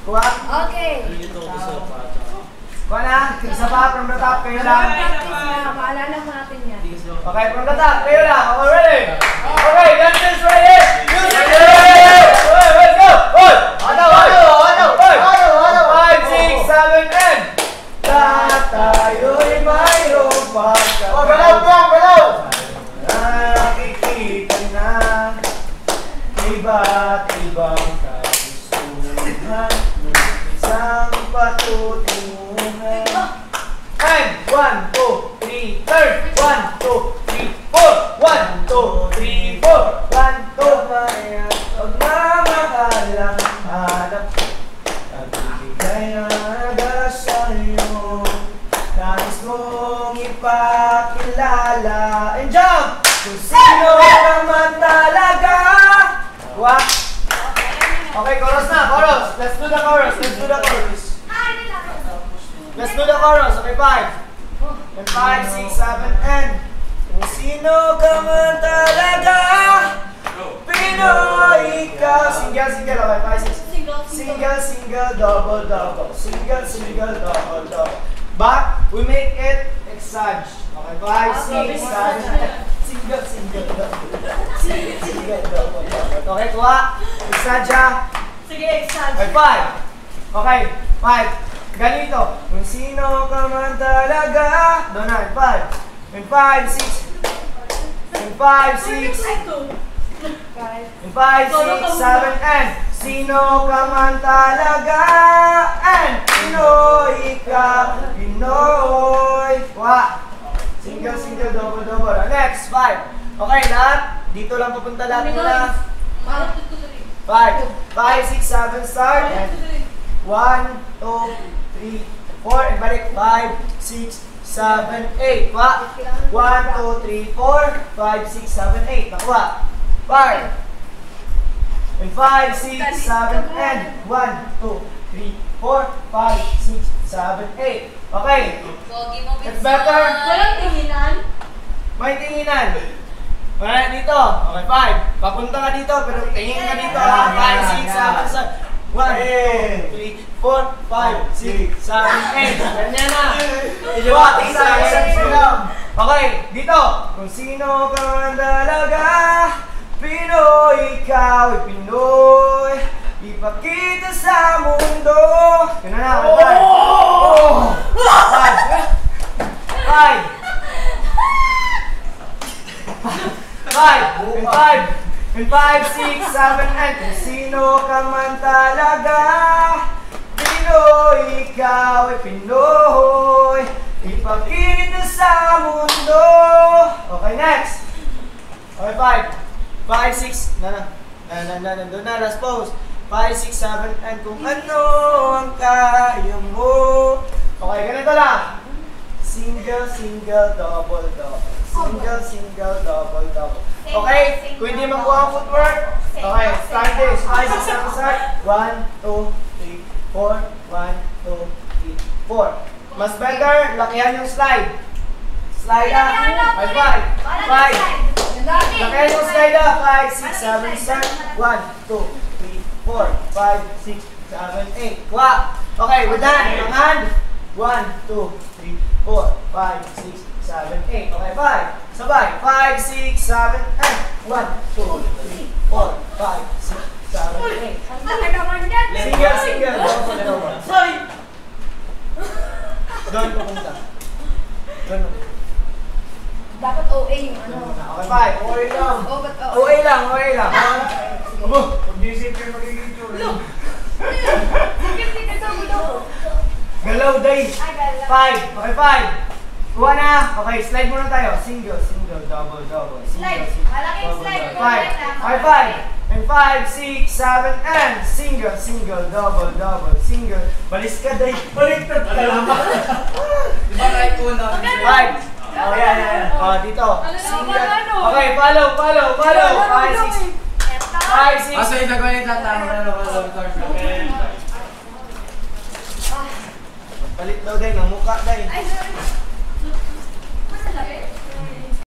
Kuha? Okay. Kuha na. Isa pa from the top. Kayo lang. Maalala mo natin yan. Okay, from the top. Kayo lang. Okay, ready? Okay, dancers ready? Music ready? Let's go! Ano? 5, 6, 7, and tayo'y mayroong pagkakataon. Oh, galaw! Nakikita na iba't ibang kagustuhan ng isang patutunguhan. And 1, 2, 3, turn! 1, 2, 3, 4! 1, 2, 3, 4! 1, 2, maya pagmamahal ang hanap. Nagbibigay na aga sa'yo. Nais mong ipakilala. And jump! Kung sino naman talaga. What? Okay, chorus na, chorus. Let's do the chorus. Let's do the chorus. Okay, 5. And 5, 6, 7, and kung sino ka man talaga, Pinoy ka. Single. Okay, 5, 6. Single, double. Single, double. But we make it exage. Okay, 5, 6, 7, single, double. Okay, kuha. Exage ha. Sige, exage. Okay, 5. Okay, 5. Ganito. Kung sino ka man talaga. Doon na, 5. And 5, 6. And 5, 6. And 5, 6, 7, and sino ka man talaga. And Pinoy ka, Pinoy. Kuha. Single, double. Next, 5. Okay, lahat. Dito lang papunta lahat muna. 5, 6, 7, start. And 1, 2, 3, 4. And balik. 5, 6, 7, 8. Kuha. 1, 2, 3, 4. 5, 6, 7, 8. Nakuha. 5. And 5, 6, 7, and 1, 2, 3, 4, 5, 6, 7, 8. Okay. It's better. Walang tinginan. May tinginan. Alright, dito. Okay, 5. Papunta ka dito, pero tingin ka dito. 5, 6, 7, 1, 2, 3, 4, 5, 6, 7, 8. Ganyan na. Okay, dito. Kung sino ka man talaga, Pinoy, ikaw ay Pinoy. Ipakita sa mundo. Yun na. 5, 6, 7, and kung sino ka man talaga, Pinoy, ikaw ay Pinoy. Ipakita sa mundo. Okay, next. Okay, 5, 6, nandun na, last pose. 5, 6, 7, and kung ano ang kaya mo. Okay, ganito lang. Single, double. Single, double. Okay, kung hindi makuha ang footwork. Okay, start this. 5, 6, 7, start. 1, 2, 3, 4. 1, 2, 3, 4. Mas better, lakihan yung slide. Slide na. 5. Lakihan yung slide na. 5, 6, 7, start. 1, 2, 3, 4, 5, 6, 7, 8. Kuha. Okay, we're done. Ang hand. 1, 2, 3, 4, 5, 6, 7, 8. Okay, 5. Sabay. 5, 6, 7, and 1, 2, 3, 4, 5, 6, 7, 8. Single. Sorry. Doon pupunta. Dapat OA yung ano. Okay, 5. OA lang. OA lang. Abo, pag-isip kayo magiging ito. Galaw, day. 5. Okay, 5. Kuha na. Okay, slide muna tayo. Single, double. Slide. Malaking slide. 5. And 5, 6, 7, and single, double. Single. Balis ka, day. Baliktad ka lang. Diba right una? 5. Oh, yeah. Oh, dito. Single. Okay, follow. 5, 6. So ito ko yung tatama na Palit daw, day. Ng mukha, day. Ay, sorry.